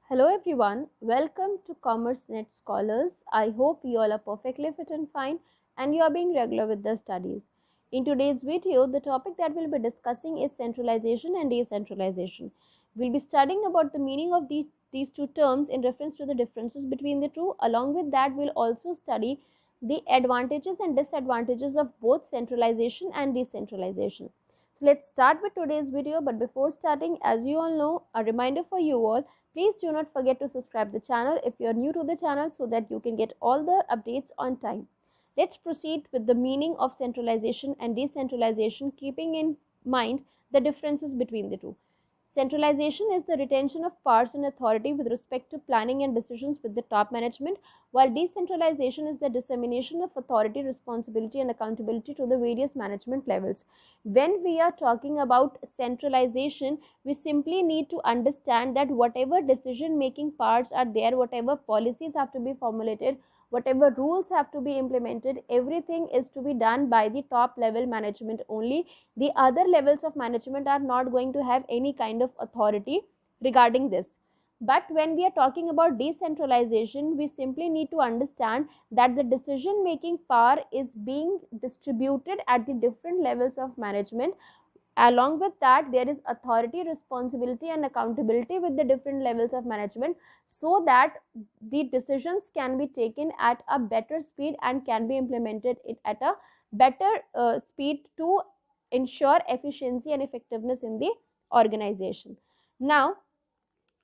Hello everyone, welcome to CommerceNet Scholars. I hope you all are perfectly fit and fine and you are being regular with the studies. In today's video, the topic that we'll be discussing is centralization and decentralization. We'll be studying about the meaning of these two terms in reference to the differences between the two. Along with that, we'll also study the advantages and disadvantages of both centralization and decentralization. So let's start with today's video, but before starting, as you all know, a reminder for you all. Please do not forget to subscribe the channel if you are new to the channel so that you can get all the updates on time. Let's proceed with the meaning of centralization and decentralization, keeping in mind the differences between the two. Centralization is the retention of powers and authority with respect to planning and decisions with the top management, while decentralization is the dissemination of authority, responsibility, and accountability to the various management levels. When we are talking about centralization, we simply need to understand that whatever decision making powers are there, whatever policies have to be formulated, whatever rules have to be implemented, everything is to be done by the top level management only. The other levels of management are not going to have any kind of authority regarding this. But when we are talking about decentralization, we simply need to understand that the decision making power is being distributed at the different levels of management. Along with that, there is authority, responsibility, and accountability with the different levels of management, so that the decisions can be taken at a better speed and can be implemented at a better speed to ensure efficiency and effectiveness in the organization. Now,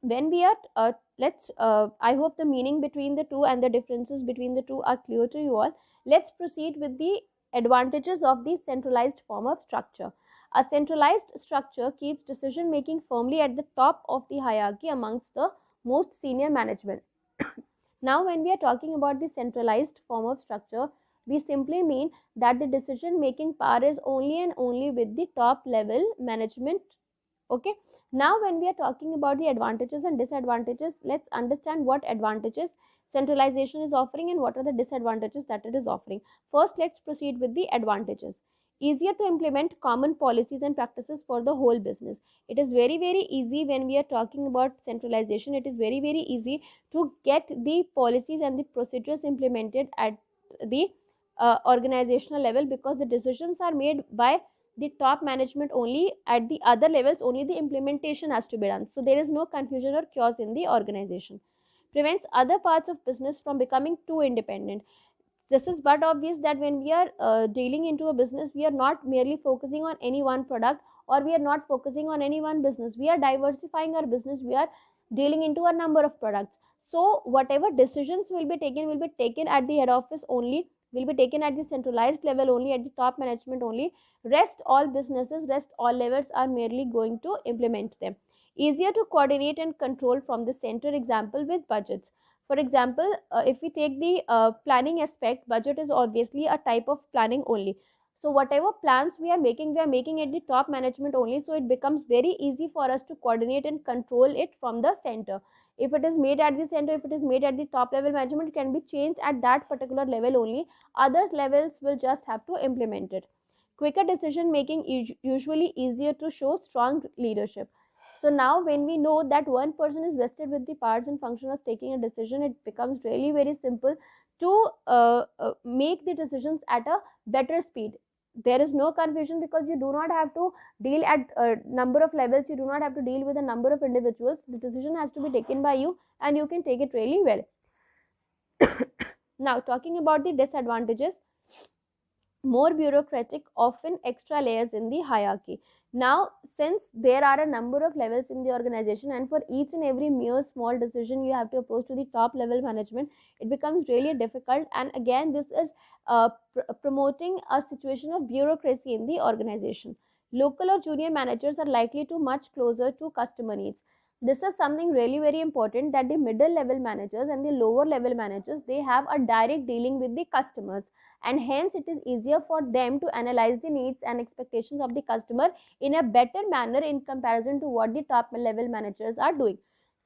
when we are I hope the meaning between the two and the differences between the two are clear to you all. Let's proceed with the advantages of the centralized form of structure. A centralized structure keeps decision making firmly at the top of the hierarchy amongst the most senior management. Now, when we are talking about the centralized form of structure, we simply mean that the decision making power is only and only with the top level management. Okay. Now, when we are talking about the advantages and disadvantages, let's understand what advantages centralization is offering and what are the disadvantages that it is offering. First, let's proceed with the advantages. Easier to implement common policies and practices for the whole business. It is very, very easy when we are talking about centralization. It is very, very easy to get the policies and the procedures implemented at the organizational level, because the decisions are made by the top management only. At the other levels, only the implementation has to be done, so there is no confusion or chaos in the organization. Prevents other parts of business from becoming too independent. This is but obvious that when we are dealing into a business, we are not merely focusing on any one product, or we are not focusing on any one business. We are diversifying our business. We are dealing into a number of products. So whatever decisions will be taken at the head office only, will be taken at the centralized level only, at the top management only. Rest all businesses, rest all levels are merely going to implement them. Easier to coordinate and control from the center, example with budgets. For example, if we take the planning aspect, budget is obviously a type of planning only. So whatever plans we are making at the top management only, so it becomes very easy for us to coordinate and control it from the center. If it is made at the center, if it is made at the top level management, it can be changed at that particular level only. Other levels will just have to implement it. Quicker decision making is usually easier to show strong leadership. So now when we know that one person is vested with the powers and function of taking a decision, it becomes really very simple to make the decisions at a better speed. There is no confusion, because you do not have to deal at a number of levels, you do not have to deal with a number of individuals. The decision has to be taken by you and you can take it really well. Now, talking about the disadvantages, more bureaucratic, often extra layers in the hierarchy. Now, since there are a number of levels in the organization, and for each and every mere small decision you have to approach to the top level management, it becomes really difficult. And again, this is promoting a situation of bureaucracy in the organization. Local or junior managers are likely to much closer to customer needs. This is something really very important, that the middle level managers and the lower level managers, they have a direct dealing with the customers, and hence it is easier for them to analyze the needs and expectations of the customer in a better manner in comparison to what the top level managers are doing.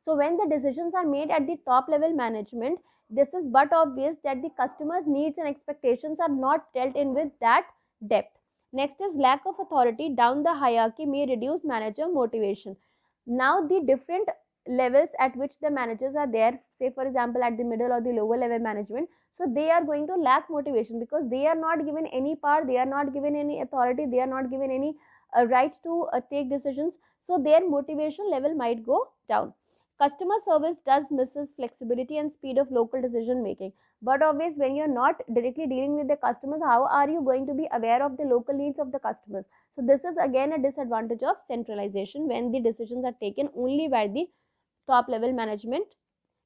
So when the decisions are made at the top level management, this is but obvious that the customer's needs and expectations are not dealt in with that depth. Next is lack of authority down the hierarchy may reduce manager motivation. Now the different levels at which the managers are there, say for example at the middle or the lower level management, so they are going to lack motivation because they are not given any power, they are not given any authority, they are not given any right to take decisions, so their motivation level might go down. Customer service does misses flexibility and speed of local decision making, but obviously when you're not directly dealing with the customers, how are you going to be aware of the local needs of the customers? So this is again a disadvantage of centralization when the decisions are taken only by the top level management.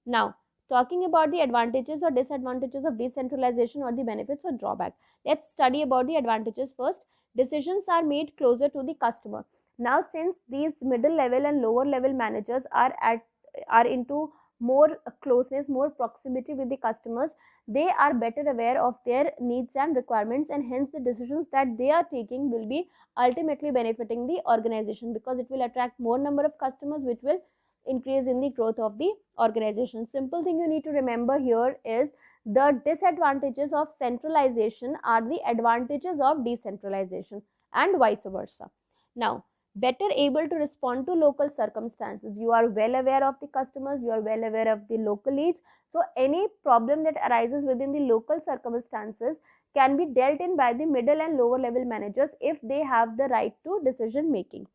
Now, talking about the advantages or disadvantages of decentralization or the benefits or drawback, let's study about the advantages first. Decisions are made closer to the customer. Now, since these middle level and lower level managers are into more closeness, more proximity with the customers, they are better aware of their needs and requirements, and hence the decisions that they are taking will be ultimately benefiting the organization because it will attract more number of customers, which will increase in the growth of the organization. Simple thing you need to remember here is the disadvantages of centralization are the advantages of decentralization and vice versa. Now, better able to respond to local circumstances. You are well aware of the customers, you are well aware of the local needs. So any problem that arises within the local circumstances can be dealt in by the middle and lower level managers if they have the right to decision making.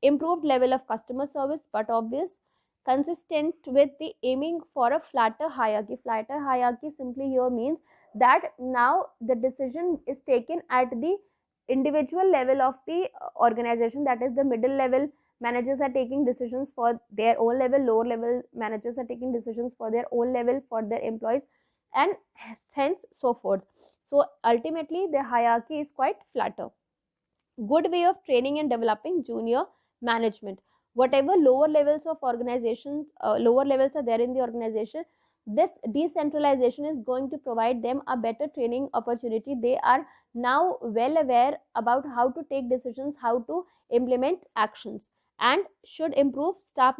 Improved level of customer service, but obvious, consistent with the aiming for a flatter hierarchy. Flatter hierarchy simply here means that now the decision is taken at the individual level of the organization, that is the middle level managers are taking decisions for their own level, lower level managers are taking decisions for their own level for their employees, and hence so forth. So ultimately the hierarchy is quite flatter. Good way of training and developing junior management. Whatever lower levels of organizations, lower levels are there in the organization, this decentralization is going to provide them a better training opportunity. They are now well aware about how to take decisions, how to implement actions, and should improve staff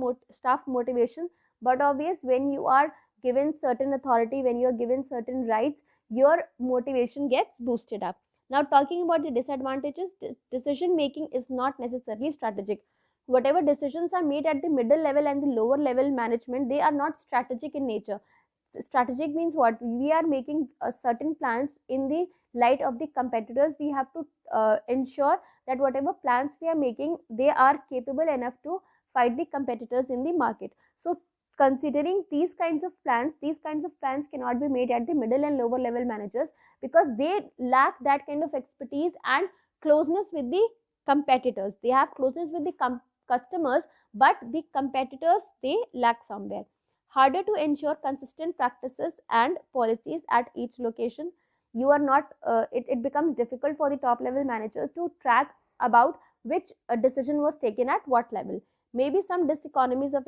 motivation. But obvious, when you are given certain authority, when you are given certain rights, your motivation gets boosted up. Now, talking about the disadvantages, decision making is not necessarily strategic. Whatever decisions are made at the middle level and the lower level management, they are not strategic in nature. Strategic means what? We are making certain plans in the light of the competitors. We have to ensure that whatever plans we are making, they are capable enough to fight the competitors in the market. So considering these kinds of plans cannot be made at the middle and lower level managers because they lack that kind of expertise and closeness with the competitors. They have closeness with the customers, but the competitors, they lack somewhere. Harder to ensure consistent practices and policies at each location. You are not, it becomes difficult for the top level manager to track about which decision was taken at what level. Maybe some diseconomies of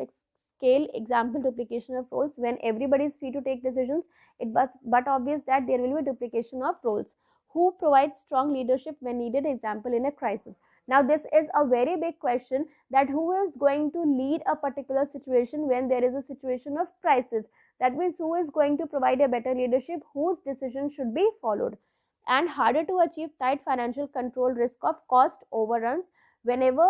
scale, example duplication of roles. When everybody is free to take decisions, but obvious that there will be duplication of roles. Who provides strong leadership when needed, example in a crisis. Now this is a very big question, that who is going to lead a particular situation when there is a situation of crisis. That means who is going to provide a better leadership, whose decision should be followed. And harder to achieve tight financial control, risk of cost overruns. Whenever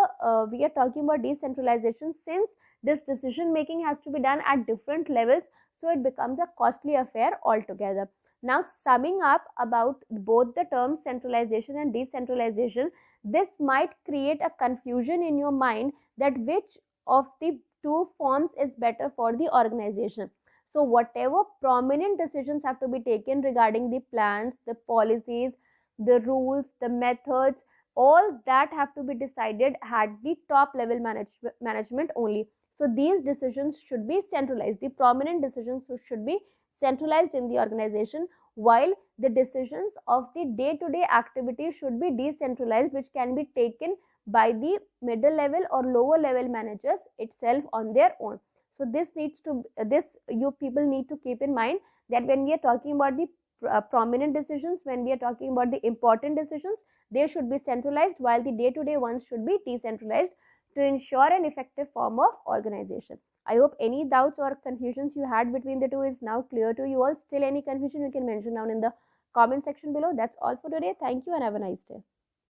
we are talking about decentralization, since this decision making has to be done at different levels, so it becomes a costly affair altogether. Now, summing up about both the terms centralization and decentralization, this might create a confusion in your mind that which of the two forms is better for the organization. So whatever prominent decisions have to be taken regarding the plans, the policies, the rules, the methods, all that have to be decided at the top level management only. So these decisions should be centralized. The prominent decisions should be centralized in the organization, while the decisions of the day-to-day activity should be decentralized, which can be taken by the middle level or lower level managers itself on their own. So this you people need to keep in mind, that when we are talking about the prominent decisions, when we are talking about the important decisions, they should be centralized, while the day-to-day ones should be decentralized to ensure an effective form of organization. I hope any doubts or confusions you had between the two is now clear to you all. Still any confusion, you can mention down in the comment section below. That's all for today. Thank you and have a nice day.